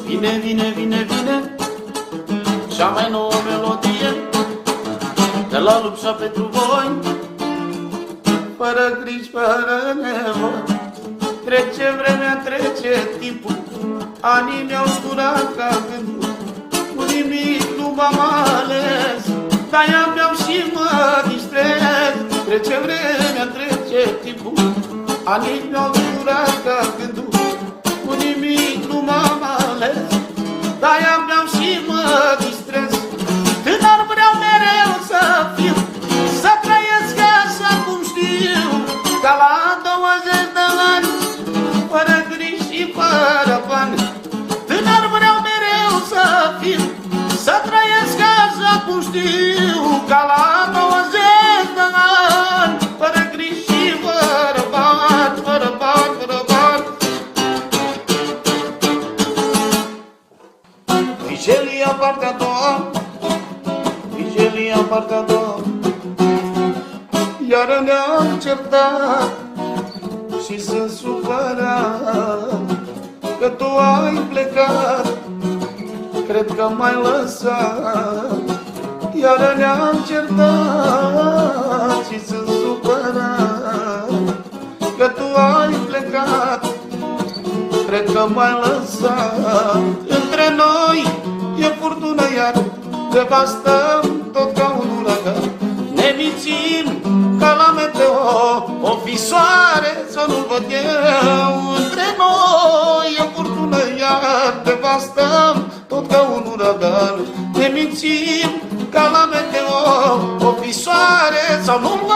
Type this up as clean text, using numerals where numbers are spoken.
Vine, vine, vine, vine cea mai nouă melodie de la Lupșa pentru voi. Fără griji, fără nevoi, trece vremea, trece timpul, anii mi-au zburat ca gândul, cu nimic nu m-am ales, de-aia beau și mă distrez. Trece vremea, trece timpul, anii mi-au zburat ca gândul, cu nimic nu m-am ales, de-aia beau și mă distrez. Tânăr vreau mereu să fiu, să trăiesc așa cum știu, ca la 20 de ani, fără griji și fără bani. Tânăr vreau mereu să fiu, să trăiesc așa cum știu, ca la 20 de ani, fără griji și fără bani, fără bani, fără bani. Vigilia partea a doua, vigilia partea a doua, iar ne-am certat și sunt supărat că tu ai plecat, cred că m-ai lăsat. Iar ne-am certat și sunt supărat că tu ai plecat, cred că m-ai lăsat. Între noi e furtună iar, devastăm tot ca un uragan, ne mințim ca la meteo, o fi soare să nu-l văd eu. Între noi e furtună iar, devastăm tot ca un uragan, ne mințim ca la meteo, o fi soare sau nu-l văd